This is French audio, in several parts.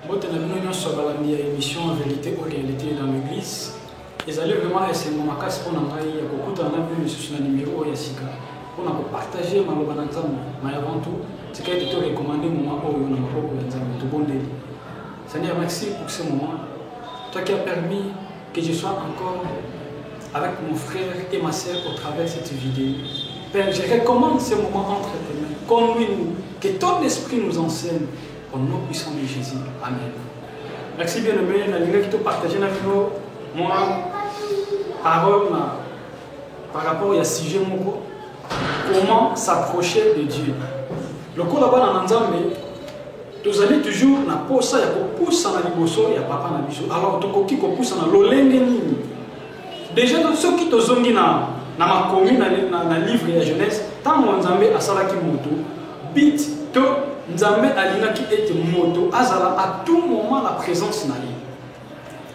Nous sommes dans l'émission Vérité ou Réalité dans l'église. Et allez vraiment essayer de me casser pour nous envoyer un numéro Yassika pour nous partager ma lobananzam. Mais avant tout, c'est qu'il te recommandé moment où on a un bon délai. Seigneur, merci pour ce moment. Toi qui as permis que je sois encore avec mon frère et ma sœur au travers de cette vidéo. Père, je recommande ce moment entre tes mains. Conduis-nous, que ton esprit nous enseigne. Au nom puissant de Jésus. Amen. Merci bien aimé. Je vais partager avec nous moi parole par rapport à ce sujet. Comment s'approcher de Dieu. Le coup là-bas dans l'ensemble, vous allez toujours na posa ya kopusa na liboso ya papa na biso. Alors tokoki kopusa na lolenge nini. Déjà ceux qui tozongi na makomi na livre ya Genèse, tant Nzambe asalaki moto, bit to Nzambe alingaki ete moto azala à tout moment la présence na lui.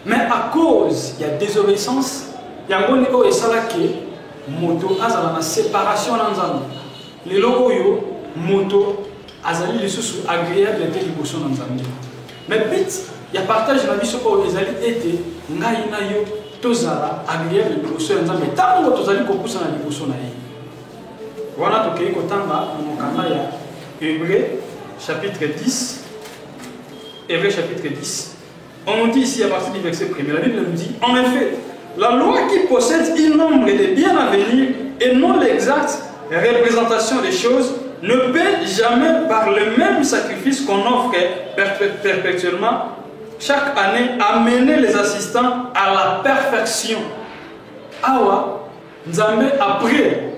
Mais à cause il y a désobéissance, yango o esalaki moto azala na séparation na Nzambe. Lelo oyo moto azali lisusu agréable te liboso na Nzambe. Mais bit ya partage na biso oyo ezali ete ngai na yo tozala agréable liboso ya Nzambe tango tozali kopusa na liboso na ye. Wana tokei kotanga na mokanda ya Hébreux chapitre 10. Hébreux chapitre 10. On nous dit ici à partir du verset 1er, la Bible nous dit, en effet, la loi qui possède un nombre de biens à venir et non l'exacte représentation des choses ne peut jamais par le même sacrifice qu'on offre perpétuellement chaque année amener les assistants à la perfection. Awa, Nzambe après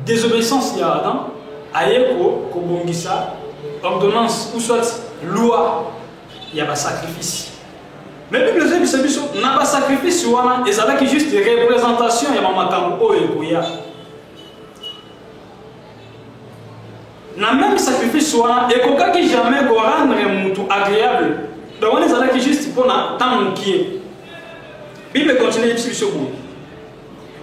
désobéissance de Adam, ayeko kobongisa ordonnance ou soit loi, il y a un sacrifice. Mais la Bible dit que n'a pas sacrifice wana ezalaki juste représentation ya makambo oyo ekoya. Na même sacrifice wana ekokaki jamais ko rendre mutu agréable. Donc on ezalaki juste pour na temps qui. Bible continue sur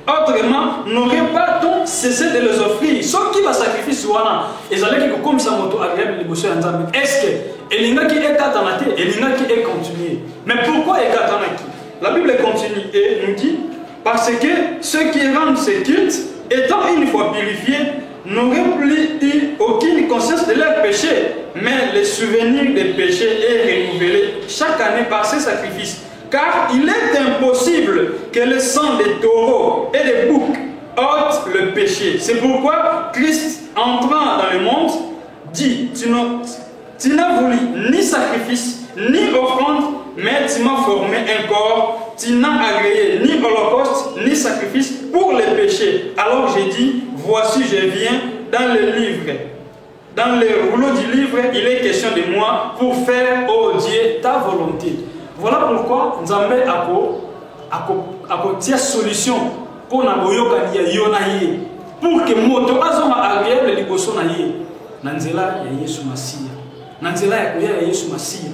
autrement, n'aurait pas donc cessé de les offrir. Sauf qui va sacrifice wana ezalaki ko comme ça moto agréable liboso ya Nzambe. Est-ce que elinga qui est katanate, elinga qui est continué. Mais pourquoi est katanaki? La Bible continue et nous dit parce que ceux qui rendent ce culte étant une fois purifiés n'auraient plus eu aucune conscience de leurs péchés, mais le souvenir des péchés est renouvelé chaque année par ces sacrifices. Car il est impossible que le sang des taureaux et des boucs ôte le péché. C'est pourquoi Christ, entrant dans le monde, dit, tu n'as voulu ni sacrifice, ni offrande, mais tu m'as formé un corps, tu n'as agréé ni holocauste, ni sacrifice pour les péchés. Alors j'ai dit, voici je viens dans le livre. Dans le rouleau du livre, il est question de moi pour faire, ô Dieu, ta volonté. Voilà pourquoi Nzambe a solution pour na boyoka ya yonaye pour que moto azoma agréable liboso na ye nanzela ya Yesu Masia nanzela ya koya ya Yesu Masia.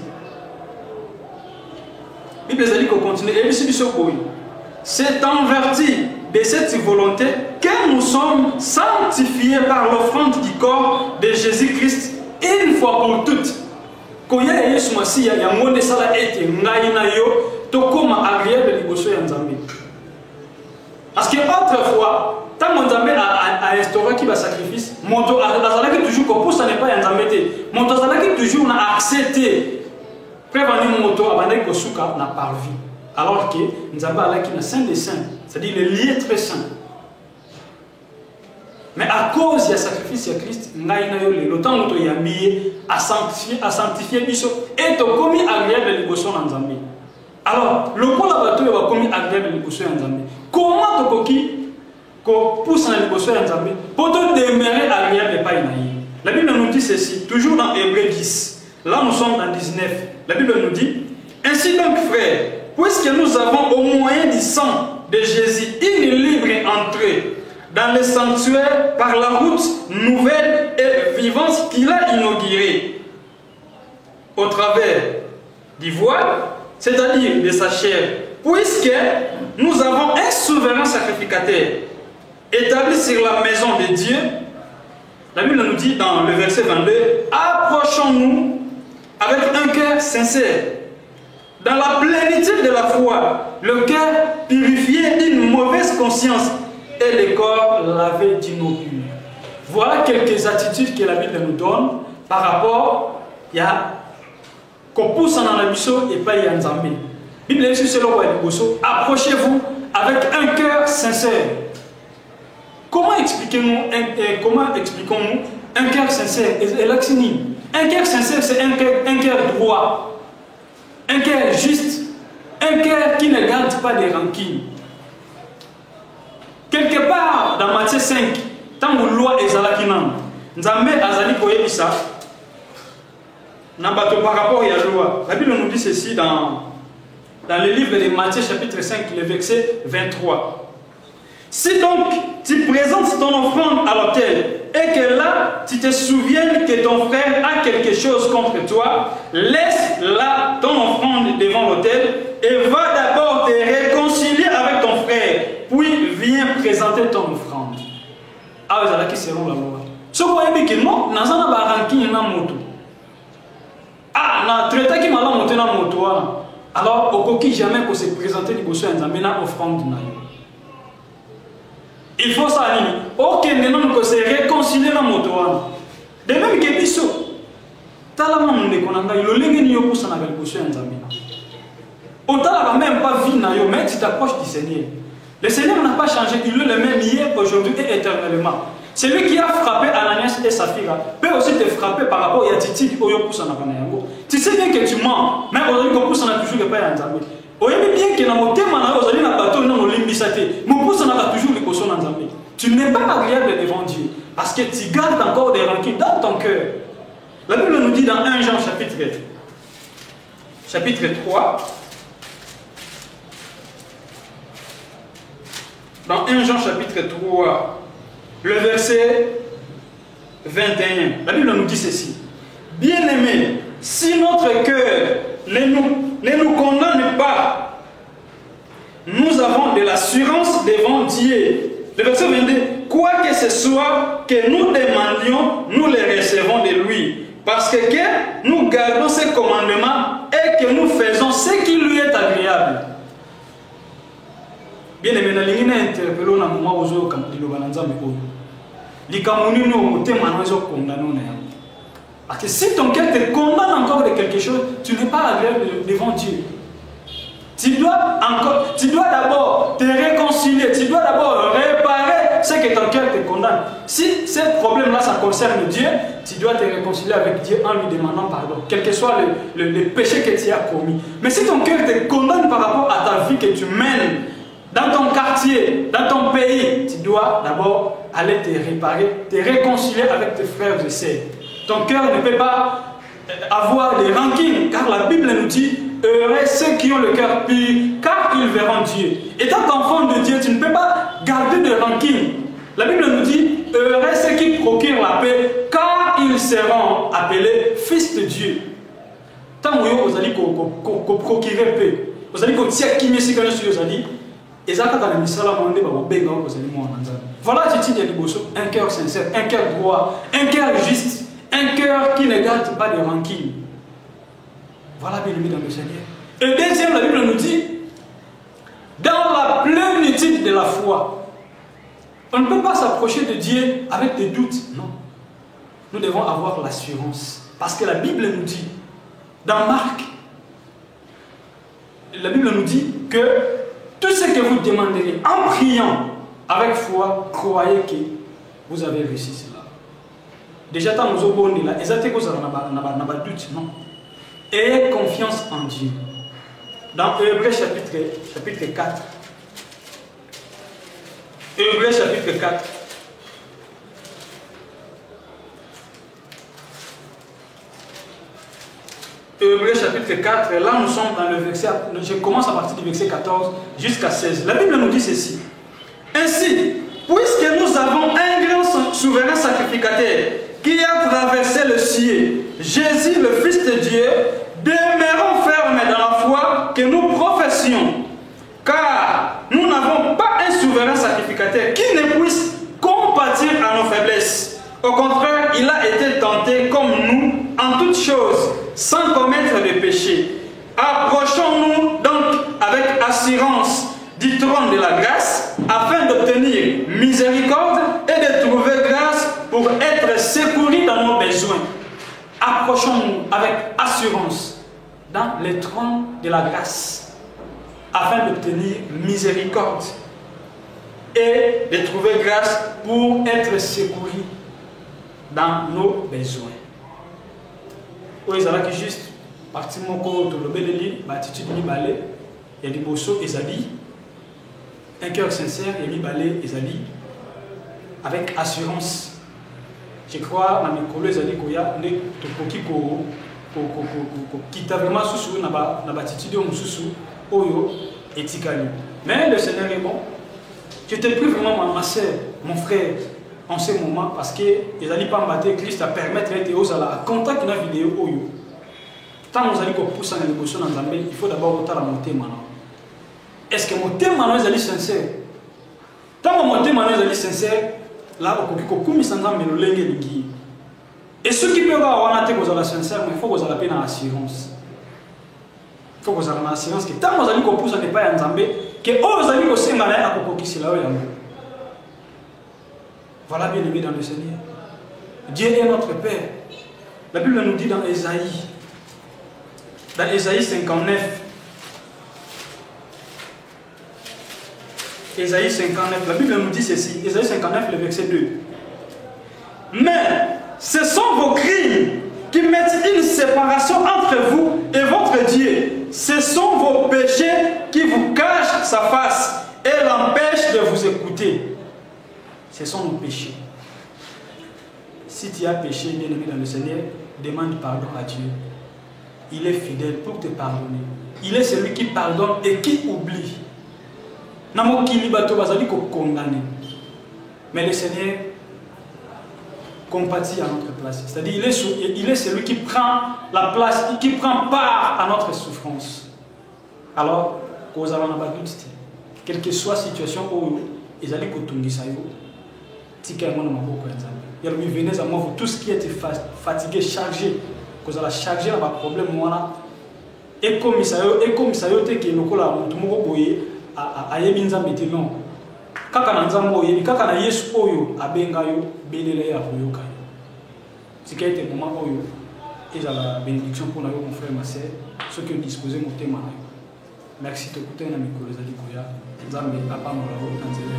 Bible zali ko continuer et biso boy. C'est en vertu de cette volonté que nous sommes sanctifiés par l'offrande du corps de Jésus-Christ une fois pour toutes. Koya Yesu Masia ya monde sala ete ngai na yo tokoma agréable liboso ya Nzambe. Parce que autrefois, tant Nzambe a instauré qui va sacrifice, moto azalaki toujours ko pour ça n'est pas ya Nzambe te. Moto azalaki toujours na accepter. Prévenir moto abandaki ko suka na parvi. Alors que Nzambe alaki na saint des saints, c'est-à-dire le lieu très saint. Mais à cause du sacrifice de Christ, le temps où tu as sanctifié biso et tu as commis agréable liboso na Nzambe. Alors, le coup là-bas tu as commis agréable liboso na Nzambe. Comment tu koki ko pousse na liboso na Nzambe pour te demeurer agréable pas inaïe. La Bible nous dit ceci, toujours dans Hébreux 10. Là nous sommes dans 19. La Bible nous dit ainsi donc frères, puisque nous avons au moyen du sang de Jésus une libre entrée dans le sanctuaire par la route nouvelle et vivante qu'il a inaugurée au travers du voile, c'est-à-dire de sa chair, puisque nous avons un souverain sacrificateur établi sur la maison de Dieu. La Bible nous dit dans le verset 22, approchons-nous avec un cœur sincère, dans la plénitude de la foi, le cœur purifié d'une mauvaise conscience et le corps lavé d'innocule. Voilà quelques attitudes que la Bible nous donne par rapport à qu'on pousse en ambition et pas en Zambie. Bible est sur le roi de approchez-vous avec un cœur sincère. Comment expliquons-nous un cœur sincère? Un cœur sincère, c'est un cœur droit, un cœur juste, un cœur qui ne garde pas des rancunes. Quelque part dans Matthieu 5, tant que loi est zalakinan, Nzambe azali koyebisa na bato par rapport à la loi. La Bible nous dit ceci dans le livre de Matthieu chapitre 5, le verset 23. Si donc tu présentes ton offrande à l'autel et que là tu te souviennes que ton frère a quelque chose contre toi, laisse là ton offrande devant l'autel et va d'abord te réconcilier avec ton frère, puis viens présenter ton offrande. Ah, vous allez qui selon la loi. Ce que vous voyez que non, nous avons un ranking dans moto. Ah, na traité qui m'a monté dans moto. Alors, au coquille jamais pour se présenter du bosso en amena offrande na. Il faut ça animer. Ok, nous que se réconcilier dans moto. De même que biso. Talama monde konanga le lenge ni yo pour ça na le bosso en amena. Autant la même pas vie na yo, mais tu t'approches du Seigneur. Le Seigneur n'a pas changé, il est le même hier, aujourd'hui et éternellement. Celui qui a frappé Ananias et Saphira peut aussi te frapper par rapport à Titi qui a poussé en Yango. Tu sais bien que tu mens, mais aujourd'hui, on pousse en toujours pas en Zambie. On aime bien que dans mon thème, aujourd'hui, dans le bateau, on a l'imbissaté. Mais pousse en toujours les poissons en Zambie. Tu n'es pas agréable devant Dieu parce que tu gardes encore des rancunes dans ton cœur. La Bible nous dit dans 1 Jean chapitre 3. Dans 1 Jean chapitre 3, le verset 21, la Bible nous dit ceci. Bien-aimés, si notre cœur ne nous condamne pas, nous avons de l'assurance devant Dieu. Le verset 22, quoi que ce soit que nous demandions, nous les recevons de lui. Parce que nous gardons ses commandements et que nous faisons ce qui lui est agréable. Bien aimé, na lingine interpellé na moment où je comme dit le balanza mais oh, likamuni no motema na zo condamné na yango. Parce que si ton cœur te condamne encore de quelque chose, tu n'es pas agréable devant Dieu. Tu dois d'abord te réconcilier, tu dois d'abord réparer ce que ton cœur te condamne. Si ce problème-là, ça concerne Dieu, tu dois te réconcilier avec Dieu en lui demandant pardon, quel que soit le péché que tu as commis. Mais si ton cœur te condamne par rapport à ta vie que tu mènes, dans ton quartier, dans ton pays, tu dois d'abord aller te réparer, te réconcilier avec tes frères et sœurs. Ton cœur ne peut pas avoir des rancunes, car la Bible nous dit heureux ceux qui ont le cœur pur, car ils verront Dieu. Étant enfant de Dieu, tu ne peux pas garder de rancune. La Bible nous dit heureux ceux qui procurent la paix, car ils seront appelés fils de Dieu. Tant que vous allez procurer paix, vous allez dire qui vous allez. Voilà l'attitude de Liboso, un cœur sincère, un cœur droit, un cœur juste, un cœur qui ne garde pas de rancune. Voilà bien mis dans le Seigneur. Et deuxième, la Bible nous dit, dans la plénitude de la foi, on ne peut pas s'approcher de Dieu avec des doutes, non. Nous devons avoir l'assurance, parce que la Bible nous dit, dans Marc, la Bible nous dit que tout ce que vous demanderez en priant avec foi, croyez que vous avez réussi cela. Déjà, tant nous avons dit là, exactement ça n'a pas de doute, non. Ayez confiance en Dieu. Dans Hébreux chapitre 4. Hébreux chapitre 4. Hébreux chapitre 4, là nous sommes dans le verset, je commence à partir du verset 14 jusqu'à 16. La Bible nous dit ceci. Ainsi, puisque nous avons un grand souverain sacrificateur qui a traversé le ciel, Jésus le Fils de Dieu, demeurons fermes dans la foi que nous professions. Car nous n'avons pas un souverain sacrificateur qui ne puisse compatir à nos faiblesses. Au contraire, car il a été tenté comme nous en toutes choses, sans commettre de péché. Approchons-nous donc avec assurance du trône de la grâce, afin d'obtenir miséricorde et de trouver grâce pour être secourus dans nos besoins. Approchons-nous avec assurance dans le trône de la grâce, afin d'obtenir miséricorde et de trouver grâce pour être secourus dans nos besoins. Oui, c'est là que juste, parti mon corps, tout le bel l'attitude ni balai, il y a des bossos et zali, un cœur sincère et ni balai et zali, avec assurance. Je crois, dans mes collègues, zali koya, ne tokoki ko kita vraiment sous na ba attitude ou sous oyo etikali. Mais le Seigneur est bon. Je n'étais plus vraiment ma soeur, mon frère, en ce moment, parce que les alliés pas battre Christ à permettre d'être aux à contact la vidéo oyo. Tant que nous allons pousser dans l'émotion dans Zambie, il faut d'abord monter la montée maintenant. Est-ce que monter maintenant est sincère? Tant que monter maintenant est sincère, là au Kokumi Sanzam mais le lengue ligi. Et ceux qui peuvent avoir un attaque aux la sincère, mais il faut que vous ayez une assurance. Il faut que vous ayez une assurance que tant que vous allez pousser n'est pas en Zambie, que vous allez aussi malin à Kokoki c'est là où il y a. Voilà bien aimé dans le Seigneur. Dieu est notre Père. La Bible nous dit dans Ésaïe 59, Ésaïe 59, la Bible nous dit ceci, Ésaïe 59, le verset 2. Mais ce sont vos crimes qui mettent une séparation entre vous et votre Dieu. Ce sont vos péchés qui vous cachent sa face et l'empêchent de vous écouter. Ce sont nos péchés. Si tu as péché, bien aimé dans le Seigneur, demande pardon à Dieu. Il est fidèle pour te pardonner. Il est celui qui pardonne et qui oublie. Mais le Seigneur compatit à notre place. C'est-à-dire il est celui qui prend la place, qui prend part à notre souffrance. Alors, quelle que soit la situation où ils allaient venez à moi, vous tous qui êtes fatigués, chargés, que vous allez charger un problème, et comme ça, qui est le cas, a yebinza metelon kaka na nzambo yebi kaka na Yesu oyo abenga yo belele ya koyoka yo sika ete moment oyo ezala bénédiction pour nous mon frère ma sœur ceux qui ont disposé mon thème merci de écouter na mikolo za likoya nzambe papa mo la rotanzela